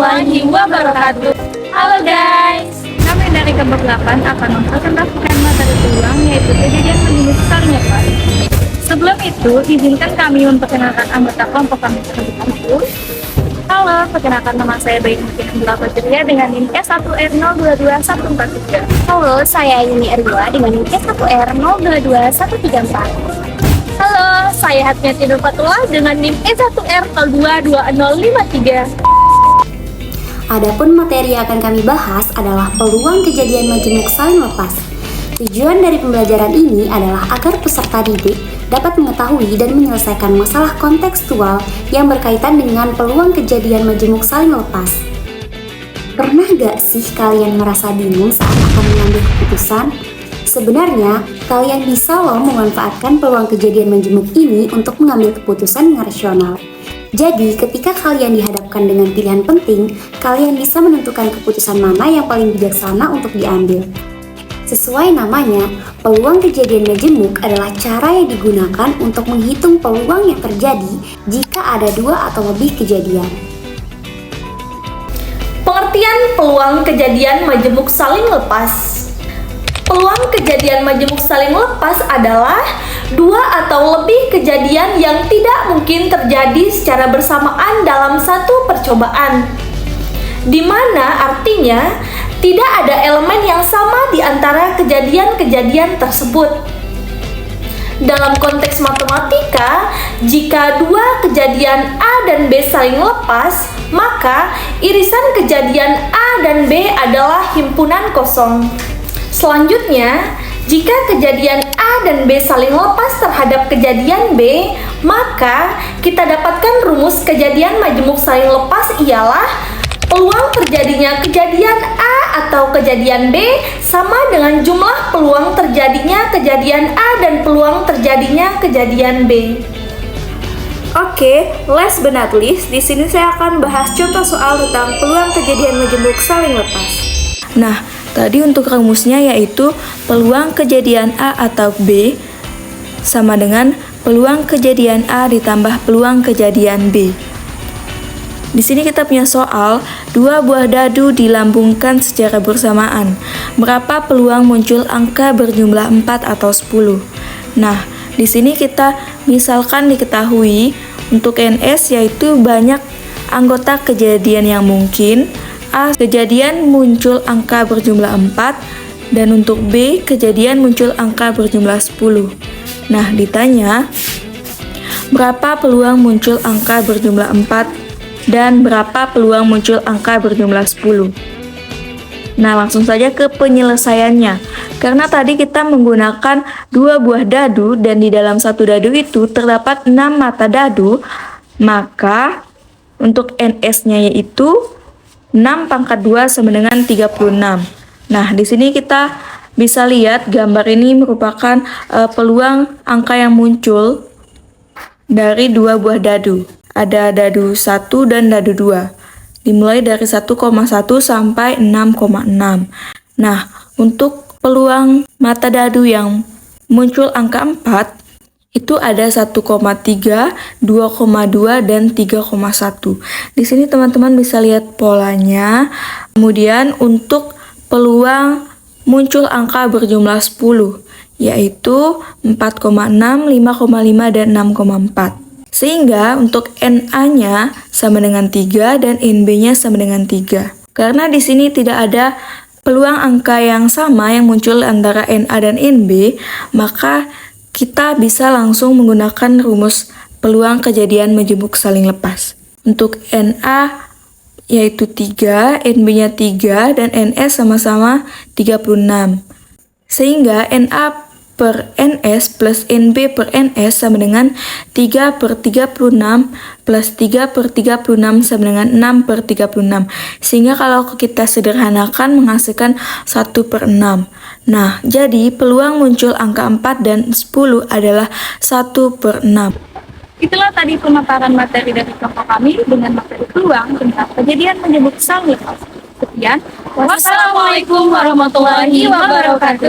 warahmatullahi wabarakatuh. Halo guys, kami dari kelompok 8 akan mempresentasikan materi peluang yaitu kejadian menjemput saling lepas. Sebelum itu, izinkan kami memperkenalkan anggota kelompok kami terlebih dahulu. Halo, perkenalkan nama saya Bayi Mungkin Belapa Ceria dengan NIM S1R022143. Halo, saya Yuni Erwa dengan NIM S1R022134. Halo, saya Hatmiati Nur Fatullah dengan NIM S1R022053. Adapun materi yang akan kami bahas adalah peluang kejadian majemuk saling lepas. Tujuan dari pembelajaran ini adalah agar peserta didik dapat mengetahui dan menyelesaikan masalah kontekstual yang berkaitan dengan peluang kejadian majemuk saling lepas. Pernah gak sih kalian merasa bingung saat akan mengambil keputusan? Sebenarnya, kalian bisa loh memanfaatkan peluang kejadian majemuk ini untuk mengambil keputusan yang rasional. Jadi, ketika kalian dihadapkan dengan pilihan penting, kalian bisa menentukan keputusan mana yang paling bijaksana untuk diambil. Sesuai namanya, peluang kejadian majemuk adalah cara yang digunakan untuk menghitung peluang yang terjadi jika ada dua atau lebih kejadian. Pengertian peluang kejadian majemuk saling lepas. Peluang kejadian majemuk saling lepas adalah dua atau lebih kejadian yang tidak mungkin terjadi secara bersamaan dalam satu percobaan, di mana artinya tidak ada elemen yang sama di antara kejadian-kejadian tersebut. Dalam konteks matematika, jika dua kejadian A dan B saling lepas, maka irisan kejadian A dan B adalah himpunan kosong. Selanjutnya, jika kejadian A dan B saling lepas terhadap kejadian B, maka kita dapatkan rumus kejadian majemuk saling lepas ialah peluang terjadinya kejadian A atau kejadian B sama dengan jumlah peluang terjadinya kejadian A dan peluang terjadinya kejadian B. Oke, last but not least, di sini saya akan bahas contoh soal tentang peluang kejadian majemuk saling lepas. Nah, tadi untuk rumusnya yaitu peluang kejadian A atau B sama dengan peluang kejadian A ditambah peluang kejadian B. Di sini kita punya soal, dua buah dadu dilambungkan secara bersamaan. Berapa peluang muncul angka berjumlah 4 atau 10? Nah, di sini kita misalkan diketahui untuk NS yaitu banyak anggota kejadian yang mungkin. A. Kejadian muncul angka berjumlah 4 dan untuk B. Kejadian muncul angka berjumlah 10. Nah, ditanya berapa peluang muncul angka berjumlah 4 dan berapa peluang muncul angka berjumlah 10. Nah, langsung saja ke penyelesaiannya. Karena tadi kita menggunakan dua buah dadu dan di dalam satu dadu itu terdapat 6 mata dadu, maka untuk NS-nya yaitu 6 pangkat 2 sama dengan 36. Nah, di sini kita bisa lihat gambar ini merupakan peluang angka yang muncul dari dua buah dadu. Ada dadu 1 dan dadu 2. Dimulai dari 1,1 sampai 6,6. Nah, untuk peluang mata dadu yang muncul angka 4 itu ada 1,3, 2,2 dan 3,1. Di sini teman-teman bisa lihat polanya. Kemudian untuk peluang muncul angka berjumlah 10 yaitu 4,6, 5,5 dan 6,4. Sehingga untuk NA-nya sama dengan 3 dan NB-nya sama dengan 3. Karena di sini tidak ada peluang angka yang sama yang muncul antara NA dan NB, maka kita bisa langsung menggunakan rumus peluang kejadian majemuk saling lepas. Untuk NA yaitu 3, NB-nya 3, dan NS sama-sama 36. Sehingga NA per NS plus NB per NS sama dengan 3 per 36 plus 3 per 36 sama dengan 6 per 36. Sehingga kalau kita sederhanakan menghasilkan 1 per 6. Nah, jadi peluang muncul angka 4 dan 10 adalah 1 per 6. Itulah tadi pemaparan materi dari kelompok kami dengan materi peluang tentang kejadian menjemput saling lepas. Sekian, wassalamualaikum warahmatullahi wabarakatuh.